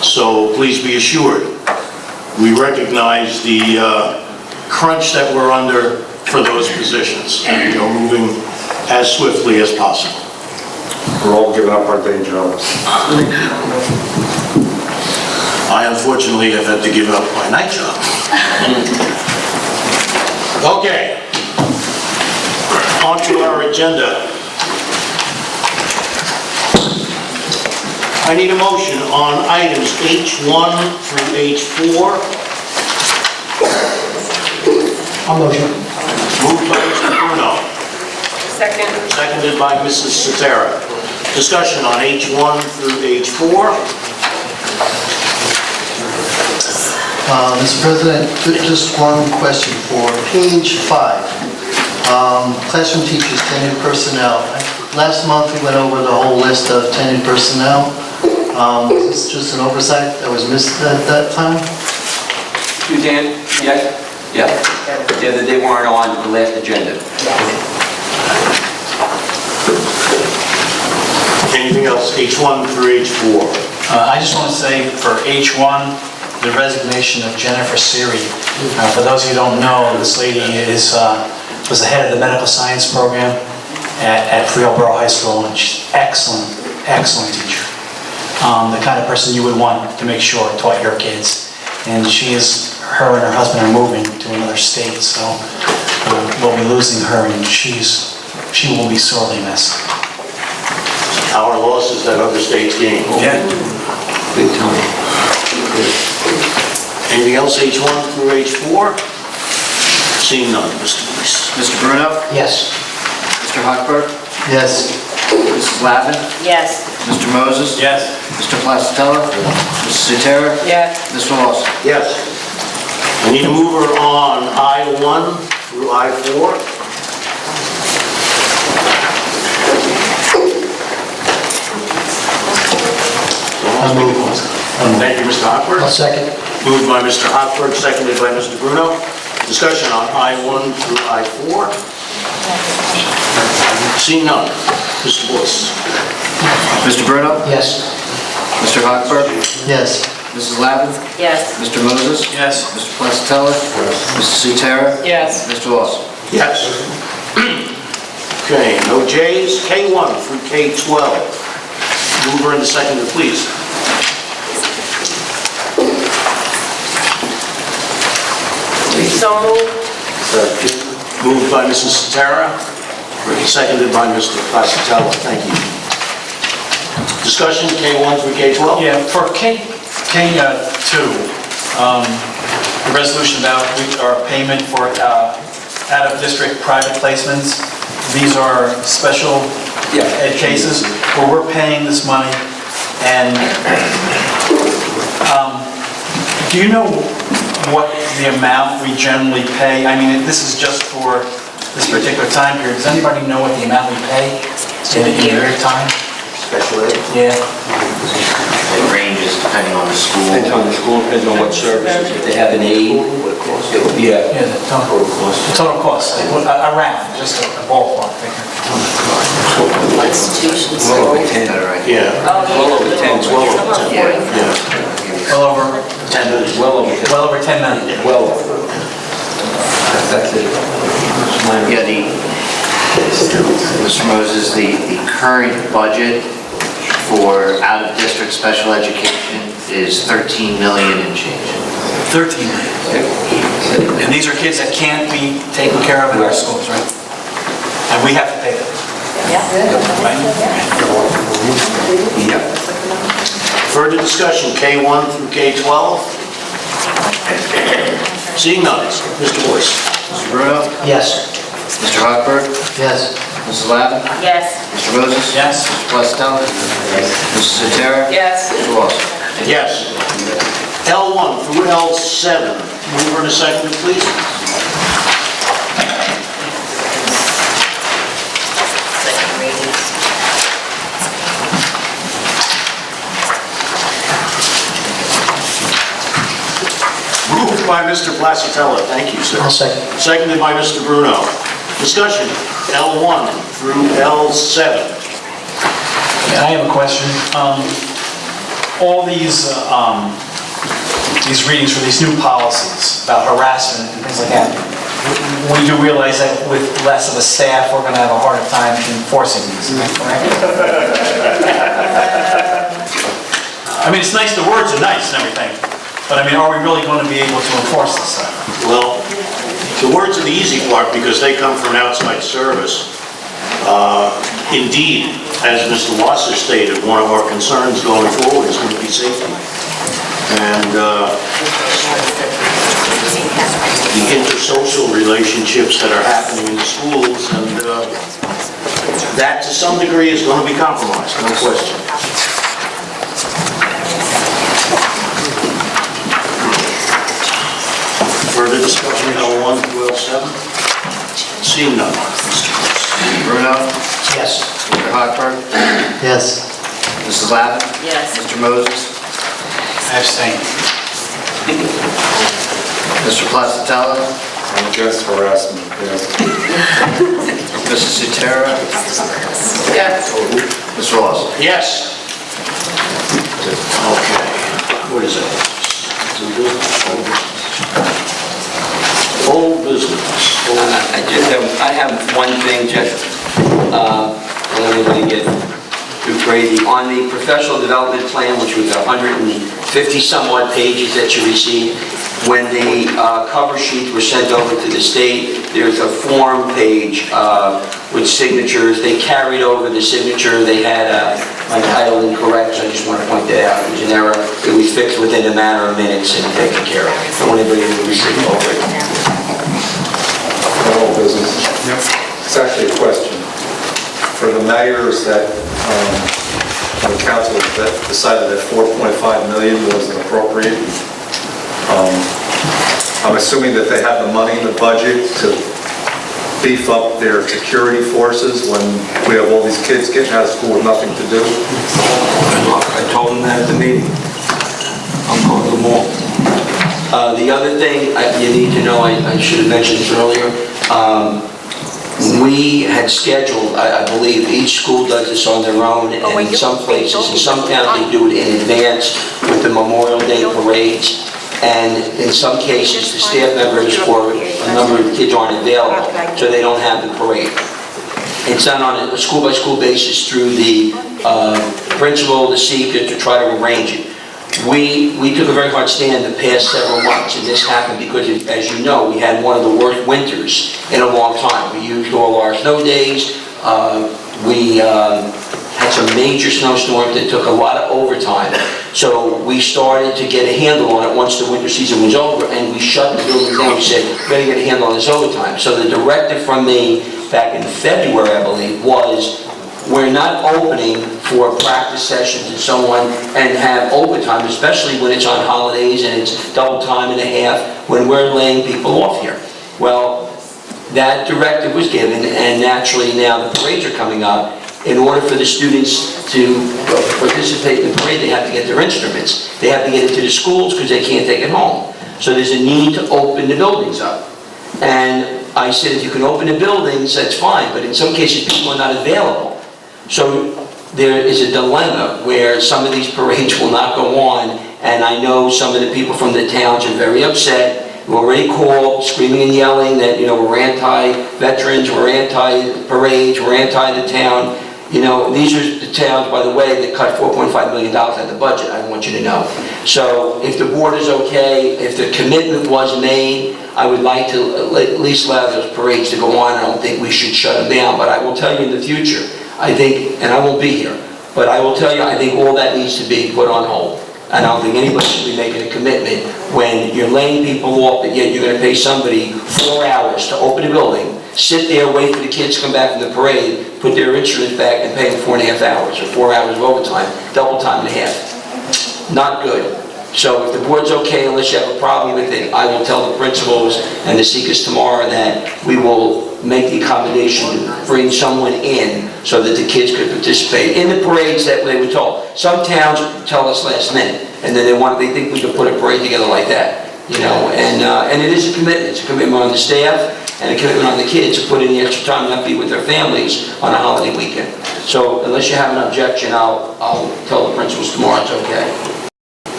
So please be assured, we recognize the crunch that we're under for those positions, and we are moving as swiftly as possible. We're all giving up our day jobs. I unfortunately have had to give up my night job. Okay, on to our agenda. I need a motion on items H1 through H4. I'll motion. Moved by Mr. Bruno, Second. seconded by Mrs. Cetera. Discussion on H1 through H4. Mr. President, just one question for page 5. Classroom teachers, tenured personnel. Last month we went over the whole list of tenured personnel. Is this just an oversight that was missed at that time? You, Dan? Yes? Yeah. Yeah, they weren't on the last agenda. Anything else, H1 through H4? I just want to say for H1, the resignation of Jennifer Siri. For those of you who don't know, this lady was the head of the medical science program at Freelborough High School, and she's excellent, excellent teacher. The kind of person you would want to make sure taught your kids. And her and her husband are moving to another state, so we'll be losing her, and she will be sorely missed. Our loss is that other states gain. Yeah. Big time. Anything else, H1 through H4? Seeing none, Mr. Boyce. Mr. Bruno? Yes. Mr. Hochberg? Yes. Mrs. Lavin? Yes. Mr. Moses? Yes. Mr. Placatello? Mrs. Cetera? Yes. Mr. Lawson? Yes. I need a mover on I1 through I4. I'll move. Thank you, Mr. Hochberg. I'll second. Moved by Mr. Hochberg, seconded by Mr. Bruno. Discussion on I1 through I4. Seeing none, Mr. Boyce. Mr. Bruno? Yes. Mr. Hochberg? Yes. Mrs. Lavin? Yes. Mr. Moses? Yes. Mr. Placatello? Mrs. Cetera? Yes. Mr. Lawson? Yes. Okay, no J's. K1 through K12. Mover and seconder, please. So moved. Moved by Mrs. Cetera, seconded by Mr. Placatello. Thank you. Discussion, K1 through K12? Yeah, for K2, the resolution about our payment for out-of-district private placements. These are special ed cases where we're paying this money, and do you know what the amount we generally pay? I mean, this is just for this particular time period. Does anybody know what the amount we pay in a year time? Special ed? Yeah. It ranges depending on the school. Depends on the school, depends on what services. If they have an aid, Yeah, the total cost. Around, just a ballpark figure. Institutions. well over 10, right? Yeah. Well over 10, It's well over 10. Yeah. Well over 10 minutes. Well over 10. Well over 10 million. Well over. That's it. Yeah, Mr. Moses, the current budget for out-of-district special education is 13 million and change. 13 million. And these are kids that can't be taken care of in our schools, right? And we have to pay them. Right? Yeah. Further discussion, K1 through K12? Seeing none, Mr. Boyce. Mr. Bruno? Yes. Mr. Hochberg? Yes. Mrs. Lavin? Yes. Mr. Moses? Yes. Mr. Placatello? Mrs. Cetera? Yes. Mr. Lawson? Yes. L1 through L7. Mover and a seconder, please. Moved by Mr. Placatello. Thank you, sir. I'll second. Seconded by Mr. Bruno. Discussion, L1 through L7. Yeah, I have a question. all these readings for these new policies about harassment and things like that, we do realize that with less of a staff, we're gonna have a harder time enforcing these, is that correct? I mean, it's nice, the words are nice and everything, but I mean, are we really gonna be able to enforce this stuff? Well, the words are the easy part because they come from outside service. Indeed, as Mr. Wasser stated, one of our concerns going forward is going to be safety. And the intersocial relationships that are happening in the schools, and that to some degree is going to be compromised, no question. Further discussion on 1 through L7? Seeing none. Bruno? Yes. Mr. Hochberg? Yes. Mrs. Lavin? Yes. Mr. Moses? I abstain. Mr. Placatello? I'm against harassment, yes. Mrs. Sutera? Yes. Mr. Lawson? Yes. Okay. What is it? New business? Old business. I have one thing, just, I don't want to get too crazy. On the professional development plan, which was 150 some odd pages that you received, when the cover sheets were sent over to the state, there's a form page with signatures. They carried over the signature. They had my title incorrect, so I just want to point that out. It was an error. It was fixed within a matter of minutes and taken care of. Don't want anybody to receive over it. Old business. It's actually a question. For the mayors that, the council that decided that 4.5 million wasn't appropriate, I'm assuming that they have the money in the budget to beef up their security forces when we have all these kids getting out of school with nothing to do. I told them that at the meeting. I'm going to them all. The other thing you need to know, I should have mentioned this earlier, we had scheduled, I believe each school does this on their own, and in some places, in some towns, they do it in advance with the Memorial Day parades. And in some cases, the staff members or a number of kids aren't available, so they don't have the parade. It's done on a school-by-school basis through the principal, the seeker, to try to arrange it. We took a very hard stand the past several months, and this happened because, as you know, we had one of the worst winters in a long time. We used all our snow days. We had some major snowstorms that took a lot of overtime. So we started to get a handle on it once the winter season was over, and we shut the building down. We said, we're going to get a handle on this overtime. So the directive from me back in February, I believe, was we're not opening for practice sessions and so on and have overtime, especially when it's on holidays and it's double time and a half when we're laying people off here. Well, that directive was given, and naturally now the parades are coming up. In order for the students to participate in the parade, they have to get their instruments. They have to get into the schools because they can't take it home. So there's a need to open the buildings up. And I said, if you can open the buildings, that's fine, but in some cases people are not available. So there is a dilemma where some of these parades will not go on, and I know some of the people from the towns are very upset. We already called, screaming and yelling that, we're anti-veterans, we're anti-parades, we're anti the town. These are the towns, by the way, that cut $4.5 million out of the budget, I want you to know. So if the board is okay, if the commitment was made, I would like to at least allow those parades to go on. I don't think we should shut them down, but I will tell you in the future, I think, and I won't be here, but I will tell you, I think all that needs to be put on hold. And I don't think anybody should be making a commitment when you're laying people off, but yet you're going to pay somebody 4 hours to open a building, sit there, wait for the kids to come back from the parade, put their instruments back, and pay them 4.5 hours or 4 hours of overtime, double time and a half. Not good. So if the board's okay, unless you have a problem with it, I will tell the principals and the seekers tomorrow that we will make the accommodation to bring someone in so that the kids could participate in the parades that they were told. Some towns tell us last minute, and then they think we could put a parade together like that, and it is a commitment. It's a commitment on the staff, and a commitment on the kids to put in the extra time, not be with their families on a holiday weekend. So unless you have an objection, I'll tell the principals tomorrow it's okay.